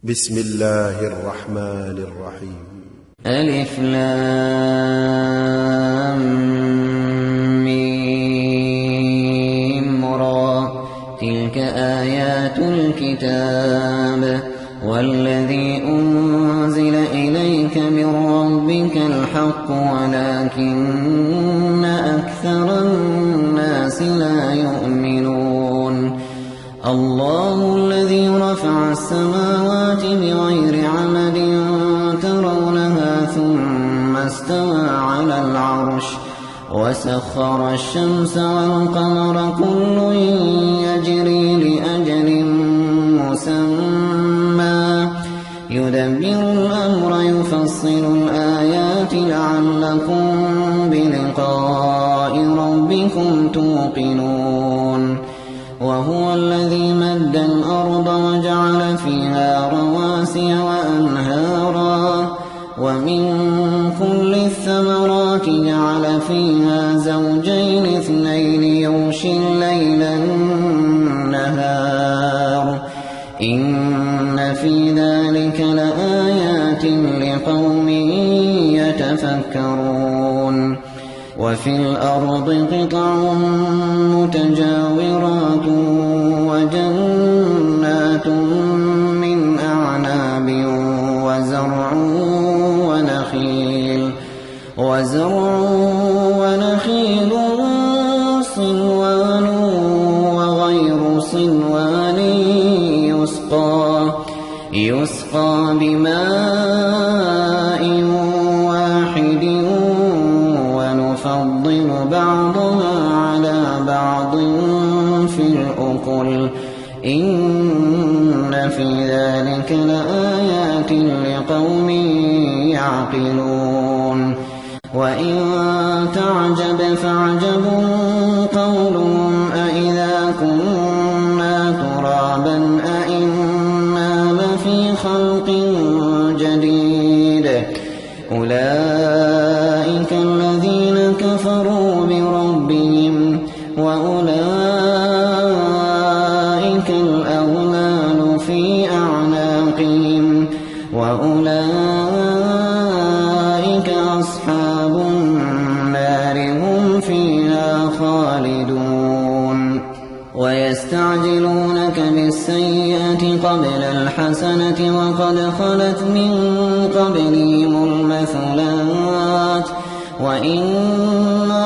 بسم الله الرحمن الرحيم. ألف لام ميم را تلك آيات الكتاب والذي أنزل إليك من ربك الحق ولكن أكثر الناس لا يؤمنون. الله الذي رفع السماوات بغير عمد ترونها ثم استوى على العرش وسخر الشمس والقمر كل يجري لأجل مسمى يدبر الأمر يفصل الآيات لعلكم بلقاء ربكم توقنون. وهو الذي مد الأرض وجعل فيها رواسي وأنهارا ومن كل الثمرات جعل فيها زوجين اثنين يغشي الليل النهار إن في ذلك لآيات لقوم يتفكرون. وفي الأرض قطع متجاورات وجنات من أعناب وزرع ونخيل صنوان وغير صنوان يسقى بماء واحد ونفضل بعضها على بعض في الأكل إن في ذلك لآيات لقوم يعقلون. وإن تعجب فعجب قولهم أإذا كنا ترابا أإنا لفي خلق جديد أولئك الذين كفروا بربهم وأولئك الأغلال في أعناقهم وأولئك أصحاب النار هم فيها خالدون. ويستعجلونك بالسيئة قبل الحسنة وقد خلت من قبلهم المثلات وإن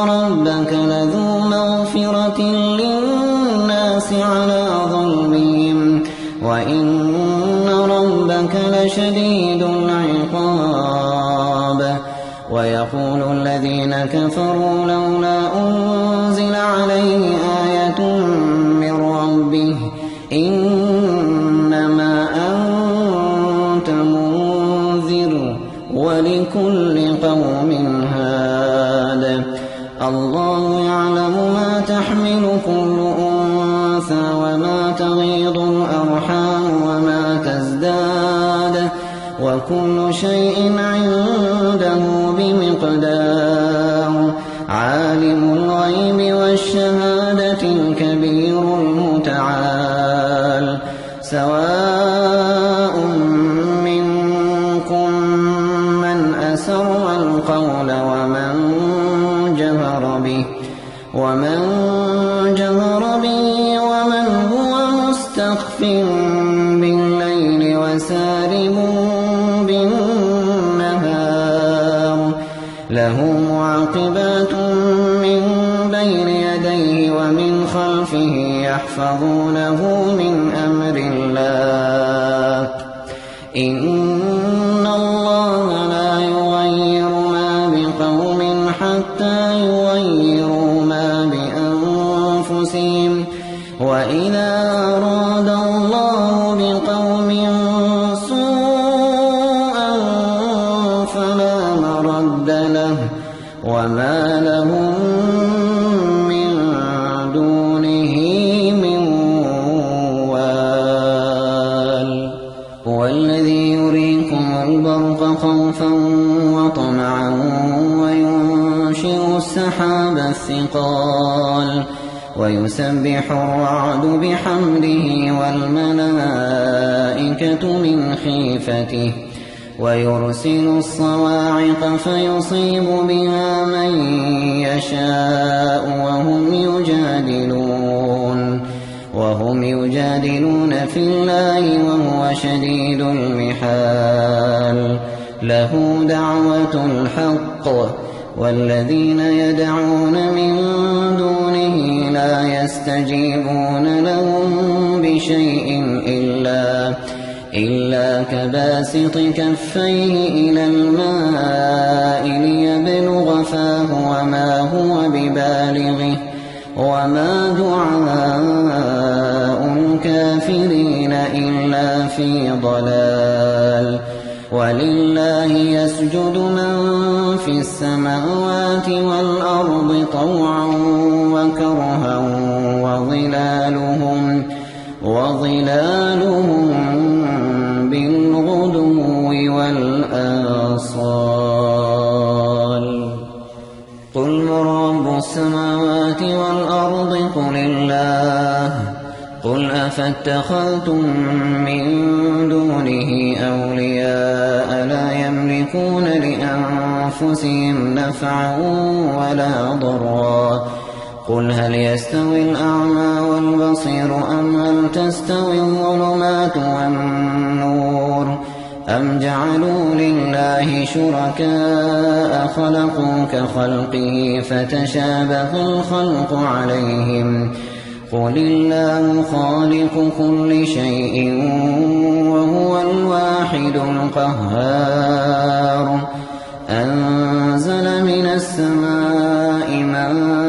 ربك لذو مغفرة للناس على ظلمهم وإن ربك لشديد العقاب. ويقول الذين كفروا لولا أنزل عليه آية من ربه إنما أنت منذر ولكل قوم هاد. الله يعلم ما تحمل كل أنثى وما تغيض الأرحام وما تزداد وكل شيء عنده بمقدار. عالم الغيب والشهادة الكبير المتعال. سواء منكم من أسر القول ومن جهر به ومن هو مستخف بالليل وسارب بالنهار له معقبات من بين يديه ومن خلفه يحفظونه من أمر الله إن الله لا يغير ما بقوم حتى يغيروا ما بأنفسهم وإذا أراد الله بقوم سوءا فلا مرد له وما لهم من دونه من وال. هو الذي يريكم البرق خوفا وطمعا وينشئ السحاب الثقال ويسبح الرعد بحمده والملائكة من خيفته ويرسل الصواعق فيصيب بها من يشاء وهم يجادلون في الله وهو شديد المحال له دعوة الحق والذين يدعون من دونه لا يستجيبون لهم بشيء إلا كباسط كفيه إلى الماء ليبلغ فاه وما هو ببالغه وما دعاء الكافرين إلا في ضلال ولله يسجد من في السماوات والأرض طوعا وكرها وظلالهم بالغدو والآصال قل من رب السماوات والأرض قل الله قل أفاتخذتم من دونه أولياء لا يملكون لأنفسهم نفعا ولا ضرا قل هل يستوي الأعمى والبصير أم هل تستوي الظلمات والنور أم جعلوا لله شركاء خلقوا كخلقه فتشابه الخلق عليهم قل الله خالق كل شيء وهو الواحد القهار أنزل من السماء ماء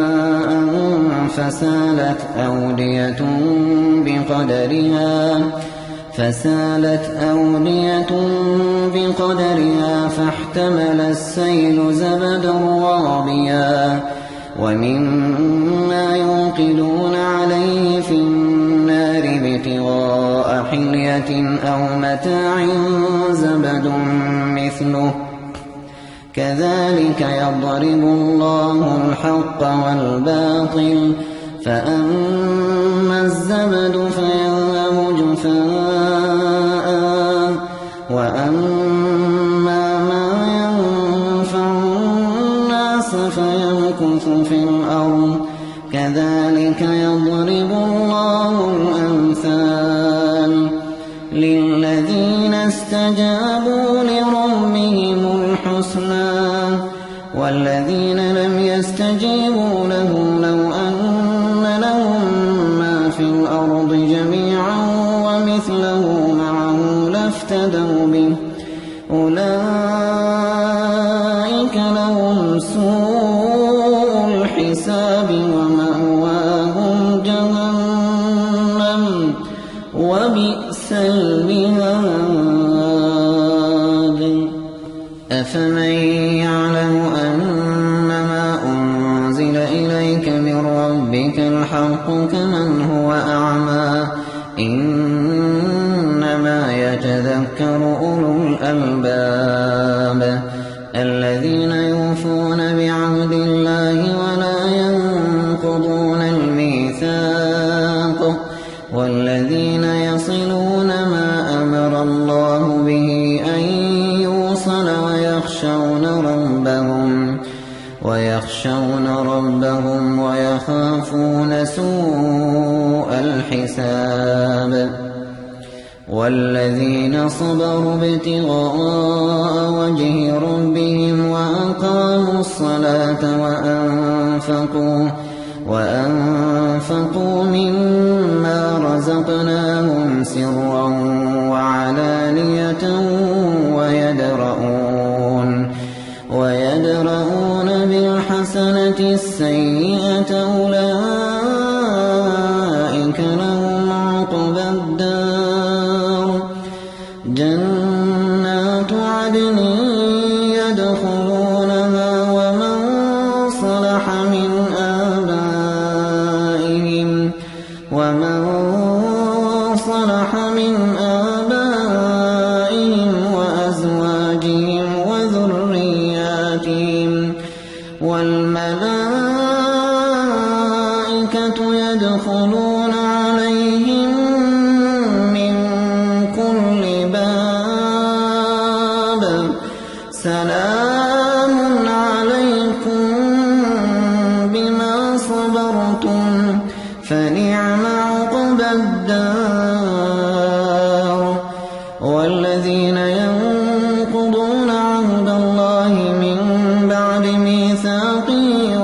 فسالت أودية بقدرها فاحتمل السيل زبدا رابيا ومما يوقدون عليه في النار ابتغاء حلية أو متاع زبد مثله كذلك يضرب الله الحق والباطل فأما الزبد فيذهب جفاء وأما ما ينفع الناس فيمكث في الأرض كذلك يضرب الله الأمثال للذين استجابوا لربهم الحسنى والذين لم يستجيبوا له لو أن لهم ما في الأرض جميعا ومثله معه لافتدوا به أولئك لهم سوء الحساب ومأواهم جهنم وبئس المهاد أفمن يعلم أنما أنزل إليك من ربك الحق كمن هو أعمى إنما يتذكر أولو الألباب الذين يوفون بعهد الله ولا ينقضون الميثاق والذين يصلون ما أمر الله به أن يوصل ويخشون ربهم ويخافون سوء الحساب والذين صبروا ابتغاء وجه ربهم وأقاموا الصلاة وأنفقوا مما رزقناهم سرا وعلانية ويدرؤون بالحسنة السيئة أولئك لهم عقبى الدار جنات عدن يدخلونها ومن صلح من آبائهم وأزواجهم وذرياتهم والملائكة سلام عليكم بما صبرتم فنعم عقبى الدار والذين ينقضون عهد الله من بعد ميثاقه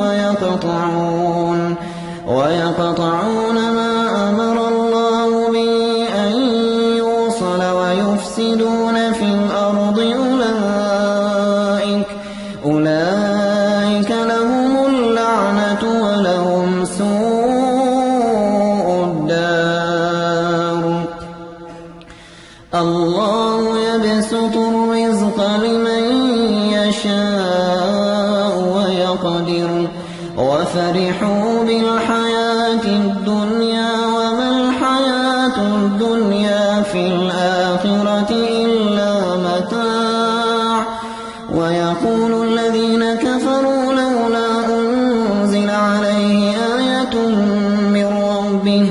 ويقطعون ما أمر الله به أن يوصل ويفسدون في الأرض أولئك لهم اللعنة ولهم سوء الدار الله يبسط الرزق لمن يشاء ويقدر وفرحوا بالحياة الدنيا وما الحياة الدنيا في الآخرة إلا متاع ويقول الذين كفروا لولا أنزل عليه آية من ربه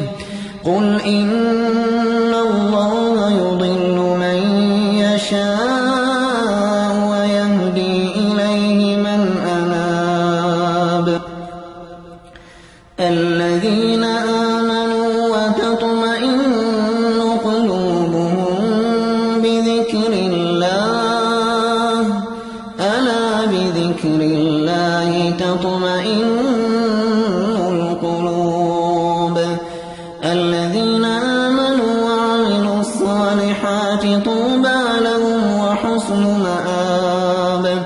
قل إن الله يضل من يشاء ويهدي إليه من أناب الذين آمنوا وتطمئن قلوبهم بذكر الله ألا بذكر الله تطمئن القلوب الذين آمنوا وعملوا الصالحات طوبى لهم وحسن مآب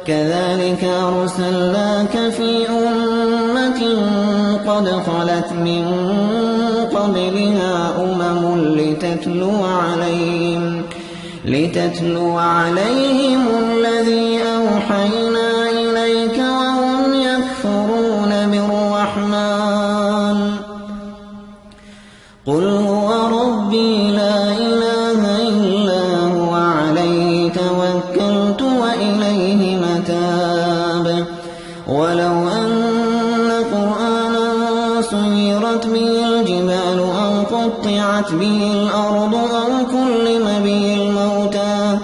كذلك أرسلناك في أمة قد خلت من قبلها أمم لتتلو عليهم الذي أوحينا إليك وهم يكفرون بالرحمن قل هو ربي لا إله إلا هو عليه توكلت وإليه متاب ولو أن قرآنا سيرت به الجبال أو قطعت به الأرض أو كلم به الموتى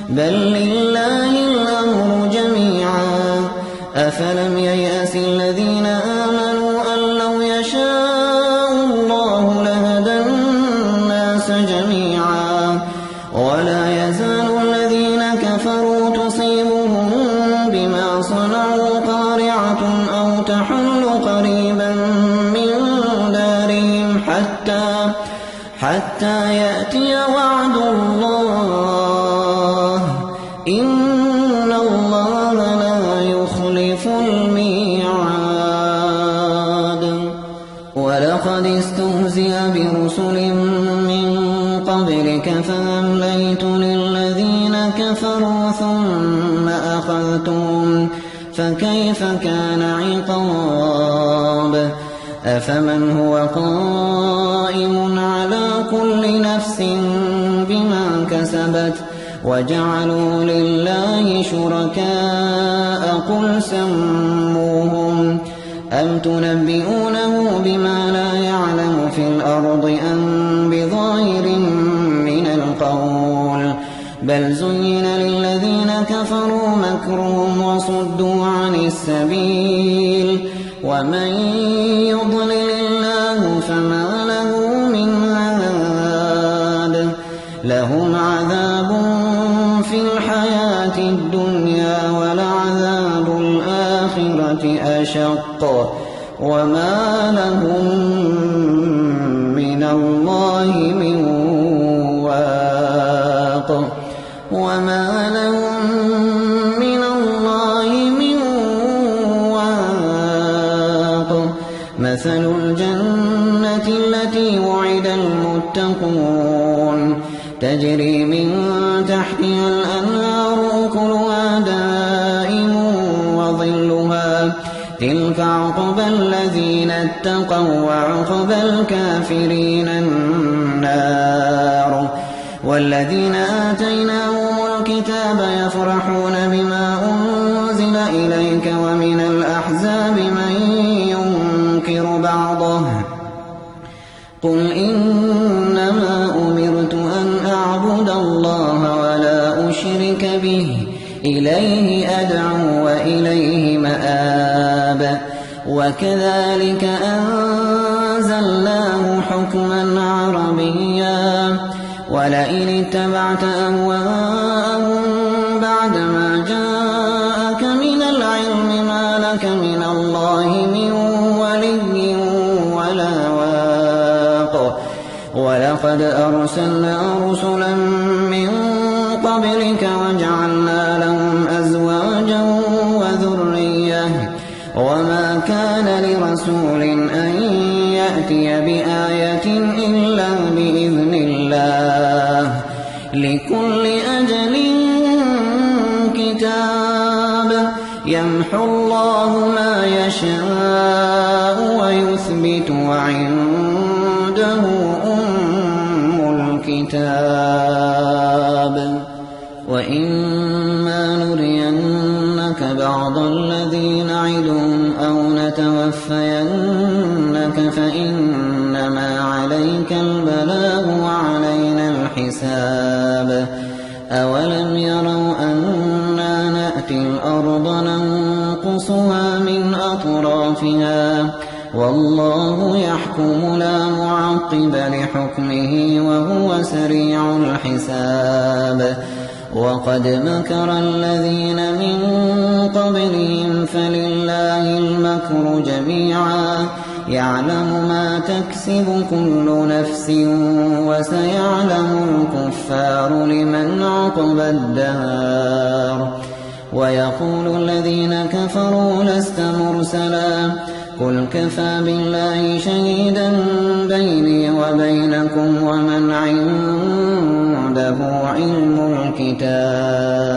بل لله الأمر جميعا أفلم ييأس الذين آمنوا أن لو يشاء الله لهدى الناس جميعا ولا يزال الذين كفروا تصيبهم بما صنعوا قارعة أو تحل قريبا من دارهم حتى يأتي وعد الله إن الله لا يخلف الميعاد ولقد استهزئ برسل من قبلك فأمليت للذين كفروا ثم أخذتهم فكيف كان عقاب أفمن هو قائم على كل نفس بما كسبت وجعلوا لله شركاء قل سموهم أم تنبئونه بما لا يعلم في الأرض أم بظاهر من القول بل زين للذين كفروا مكرهم وصدوا عن السبيل ومن يضلل الله فما له من هاد لهم عذاب في الحياة الدنيا ولعذاب الآخرة أشق وما لهم من الله من واق وما لهم من الله من واق مثل الجنة التي وعد المتقون تجري من تحتها الأنهار أكلها دائم وظلها تلك عقبى الذين اتقوا وعقبى الكافرين النار والذين آتيناهم الكتاب يفرحون بما أنزل إليك ومن الأحزاب من ينكر بعضه قل إنما أمرت أن أعبد الله ولا أشرك به إليه أدعو وإليه مآب وكذلك أنزلناه حكما عربيا ولئن اتبعت أهواءهم بعدما جاءك من العلم ما لك من الله من ولي ولا واق ولقد أرسلنا رسلا من قبلك وجعلنا لهم أزواجا وذرية وما كان لرسول أن يأتي بآية إلا بإذن الله لكل أجل كتاب يمحو الله ما يشاء ويثبت وعنده الكتاب وإما نرينك بعض الذي نعدهم أو نتوفينك فإنما عليك البلاغ وعلينا الحساب أولم يروا أنا نأتي الأرض ننقصها من أطرافها والله يحكم لا معقب لحكمه وهو سريع الحساب وقد مكر الذين من قبلهم فلله المكر جميعا يعلم ما تكسب كل نفس وسيعلم الكفار لمن عقبى الدار ويقول الذين كفروا لست مرسلا قل كفى بالله شهيدا بيني وبينكم ومن عنده علم الكتاب